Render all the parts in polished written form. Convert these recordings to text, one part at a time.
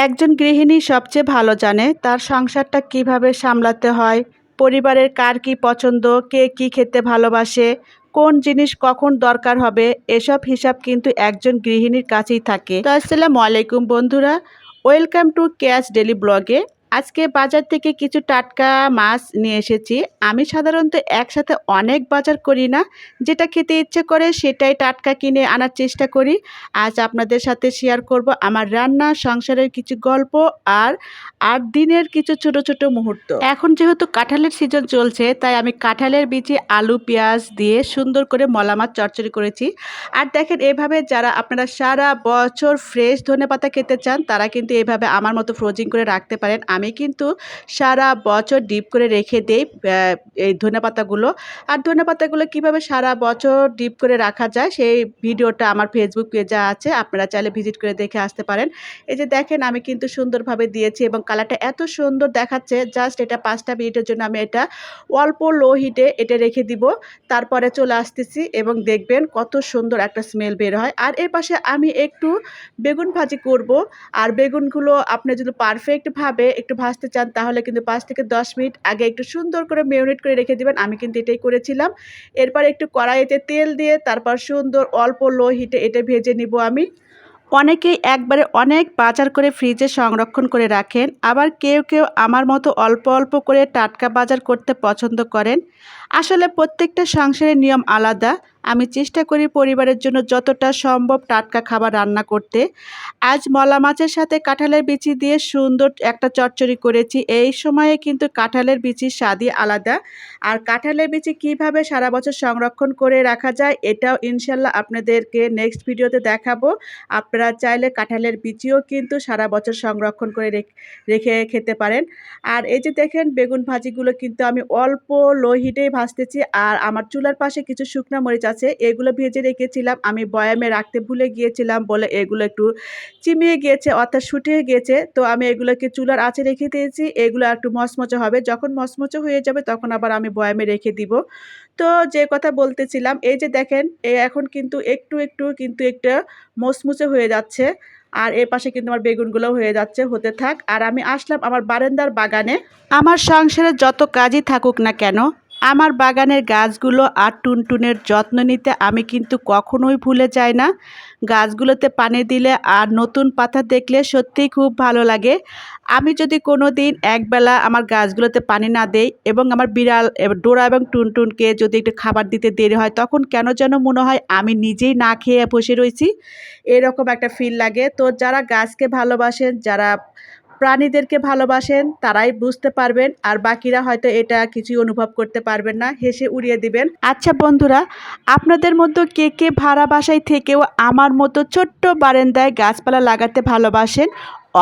একজন গৃহিণী সবচেয়ে ভালো জানে তার সংসারটা কিভাবে সামলাতে হয়, পরিবারের কার কী পছন্দ, কে কী খেতে ভালোবাসে, কোন জিনিস কখন দরকার হবে, এসব হিসাব কিন্তু একজন গৃহিণীর কাছেই থাকে। তো আসসালামু আলাইকুম বন্ধুরা, ওয়েলকাম টু ক্যাচ ডেলি ব্লগে। আজকে বাজার থেকে কিছু টাটকা মাছ নিয়ে এসেছি। আমি সাধারণত একসাথে অনেক বাজার করি না, যেটা খেতে ইচ্ছে করে সেটাই টাটকা কিনে আনার চেষ্টা করি। আজ আপনাদের সাথে শেয়ার করব আমার রান্না, সংসারের কিছু গল্প আর ৮ দিনের কিছু ছোট ছোট মুহূর্ত। এখন যেহেতু কাঁঠালের সিজন চলছে, তাই আমি কাঁঠালের বিচি, আলু, পেঁয়াজ দিয়ে সুন্দর করে মলা মাছ চচ্চড়ি করেছি। আর দেখেন, এভাবে যারা আপনারা সারা বছর ফ্রেশ ধনেপাতা খেতে চান, তারা কিন্তু এভাবে আমার মতো ফ্রোজিং করে রাখতে পারেন। আমি কিন্তু সারা বছর ডিপ করে রেখে দেই এই ধনেপাতাগুলো। আর ধনেপাতাগুলো কীভাবে সারা বছর ডিপ করে রাখা যায়, সেই ভিডিওটা আমার ফেসবুক পেজে আছে, আপনারা চাইলে ভিজিট করে দেখে আসতে পারেন। এই যে দেখেন, আমি কিন্তু সুন্দরভাবে দিয়েছি এবং কালারটা এত সুন্দর দেখাচ্ছে। জাস্ট এটা 5টা মিনিটের জন্য আমি এটা অল্প লো হিটে এটা রেখে দিব। তারপরে চলে আসতেছি এবং দেখবেন কত সুন্দর একটা স্মেল বের হয়। আর এর পাশে আমি একটু বেগুন ভাজি করব। আর বেগুনগুলো আপনি যদি পারফেক্টভাবে একটু ভাজতে চান, তাহলে কিন্তু 5 থেকে 10 মিনিট আগে একটু সুন্দর করে মেরিনেট করে রেখে দিবেন। আমি কিন্তু এটাই করেছিলাম। এরপর একটু কড়াইতে তেল দিয়ে তারপর সুন্দর অল্প লো হিটে এটা ভেজে নিব আমি। অনেকেই একবারে অনেক বাজার করে ফ্রিজে সংরক্ষণ করে রাখেন, আবার কেউ কেউ আমার মতো অল্প অল্প করে টাটকা বাজার করতে পছন্দ করেন। আসলে প্রত্যেকটা সংসারের নিয়ম আলাদা। আমি চেষ্টা করি পরিবারের জন্য যতটা সম্ভব টাটকা খাবার রান্না করতে। আজ মলা মাছের সাথে কাঁঠালের বিচি দিয়ে সুন্দর একটা চচ্চড়ি করেছি। এই সময়ে কিন্তু কাঁঠালের বিচির স্বাদই আলাদা। আর কাঁঠালের বিচি কিভাবে সারা বছর সংরক্ষণ করে রাখা যায়, এটাও ইনশাল্লাহ আপনাদেরকে নেক্সট ভিডিওতে দেখাবো। আপনারা চাইলে কাঁঠালের বিচিও কিন্তু সারা বছর সংরক্ষণ করে রেখে খেতে পারেন। আর এই যে দেখেন, বেগুন ভাজিগুলো কিন্তু আমি অল্প লো হিটেই ভাজতেছি। আর আমার চুলার পাশে কিছু শুকনা মরিচ আছে, এগুলো ভেজে রেখেছিলাম। আমি বয়ামে রাখতে ভুলে গিয়েছিলাম বলে এগুলো একটু চিমিয়ে গিয়েছে, অর্থাৎ শুটিয়ে গিয়েছে। তো আমি এগুলোকে চুলার আঁচে রেখে দিয়েছি। এগুলো একটু মচমচে হবে, যখন মচমচে হয়ে যাবে তখন আবার আমি বয়ামে রেখে দিব। তো যে কথা বলতেছিলাম, এই যে দেখেন, এখন কিন্তু একটু একটু কিন্তু একটা মুচমুচে হয়ে যাচ্ছে। আর এর পাশে কিন্তু আমার বেগুনগুলোও হয়ে যাচ্ছে, হতে থাক। আর আমি আসলাম আমার বারান্দার বাগানে। আমার সংসারে যত কাজই থাকুক না কেন, আমার বাগানের গাছগুলো আর টুনটুনের যত্ন নিতে আমি কিন্তু কখনোই ভুলে যাই না। গাছগুলোতে পানি দিলে আর নতুন পাতা দেখলে সত্যিই খুব ভালো লাগে। আমি যদি কোনো দিন একবেলা আমার গাছগুলোতে পানি না দেই এবং আমার বিড়াল ডোরা এবং টুনটুনকে যদি একটু খাবার দিতে দেরি হয়, তখন কেন যেন মনে হয় আমি নিজেই না খেয়ে বসে রয়েছি, এরকম একটা ফিল লাগে। তো যারা গাছকে ভালোবাসেন, যারা প্রাণীদেরকে ভালোবাসেন, তারাই বুঝতে পারবেন। আর বাকিরা হয়তো এটা কিছুই অনুভব করতে পারবেন না, হেসে উড়িয়ে দিবেন। আচ্ছা বন্ধুরা, আপনাদের মধ্যে কে কে ভাড়া বাসায় থেকেও আমার মতো ছোট্ট বারান্দায় গাছপালা লাগাতে ভালোবাসেন?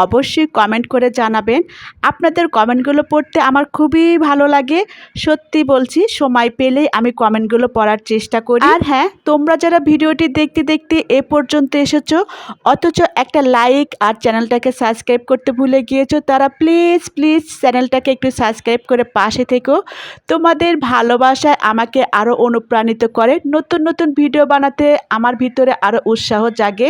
অবশ্যই কমেন্ট করে জানাবেন। আপনাদের কমেন্টগুলো পড়তে আমার খুবই ভালো লাগে। সত্যি বলছি, সময় পেলেই আমি কমেন্টগুলো পড়ার চেষ্টা করি। আর হ্যাঁ, তোমরা যারা ভিডিওটি দেখতে দেখতে এ পর্যন্ত এসেছো, অথচ একটা লাইক আর চ্যানেলটাকে সাবস্ক্রাইব করতে ভুলে গিয়েছো, তারা প্লিজ প্লিজ চ্যানেলটাকে একটু সাবস্ক্রাইব করে পাশে থেকো। তোমাদের ভালোবাসায় আমাকে আরও অনুপ্রাণিত করে নতুন নতুন ভিডিও বানাতে, আমার ভিতরে আরও উৎসাহ জাগে।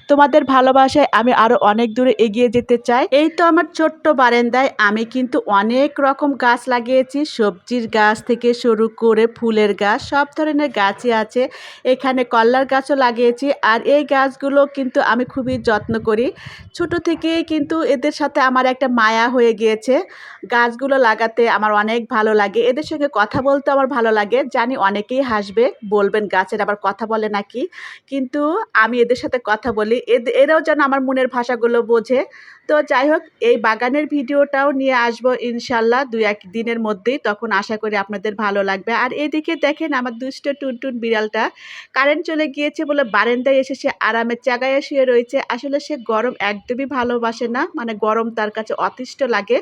তোমাদের ভালোবাসায় আমি আরও অনেক দূরে এগিয়ে যেতে চাই। এই তো আমার ছোট্ট বারান্দায় আমি কিন্তু অনেক রকম গাছ লাগিয়েছি, সবজির গাছ থেকে শুরু করে ফুলের গাছ, সব ধরনের গাছই আছে। এখানে কল্লার গাছও লাগিয়েছি। আর এই গাছগুলো কিন্তু আমি খুবই যত্ন করি। ছোট থেকেই কিন্তু এদের সাথে আমার একটা মায়া হয়ে গিয়েছে। গাছগুলো লাগাতে আমার অনেক ভালো লাগে, এদের সঙ্গে কথা বলতে আমার ভালো লাগে। জানি অনেকেই হাসবে, বলবেন গাছের আবার কথা বলে নাকি, কিন্তু আমি এদের সাথে কথা বলি। এরাও যেন আমার মনের ভাষাগুলো বোঝে। তো যাই হোক, এই বাগানের ভিডিওটাও নিয়ে আসবো ইনশাল্লাহ 2-1 দিনের মধ্যেই, তখন আশা করি আপনাদের ভালো লাগবে। আর এদিকে দেখেন, আমার দুষ্ট টুনটুন বিড়ালটা কারেন্ট চলে গিয়েছে বলে বারান্দায় এসে সে আরামের জায়গায় শুয়ে রয়েছে। আসলে সে গরম একদমই ভালোবাসে না, মানে গরম তার কাছে অতিষ্ঠ লাগে।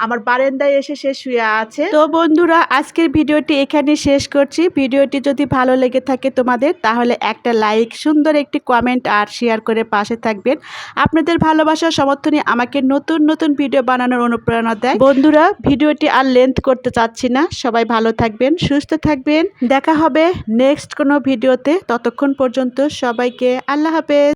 আমার বারান্দায় এসে সে শুয়ে আছে। তো বন্ধুরা, আজকের ভিডিওটি এখানে শেষ করছি। ভিডিওটি যদি ভালো লেগে থাকে তোমাদের, তাহলে একটা লাইক, সুন্দর একটি কমেন্ট আর শেয়ার করে পাশে থাকবেন। আপনাদের ভালোবাসার সমর্থনে আমাকে নতুন নতুন ভিডিও বানানোর অনুপ্রেরণা দেয়। বন্ধুরা, ভিডিওটি আর লেন্থ করতে চাচ্ছি না। সবাই ভালো থাকবেন, সুস্থ থাকবেন। দেখা হবে নেক্সট কোনো ভিডিওতে। ততক্ষণ পর্যন্ত সবাইকে আল্লাহ হাফেজ।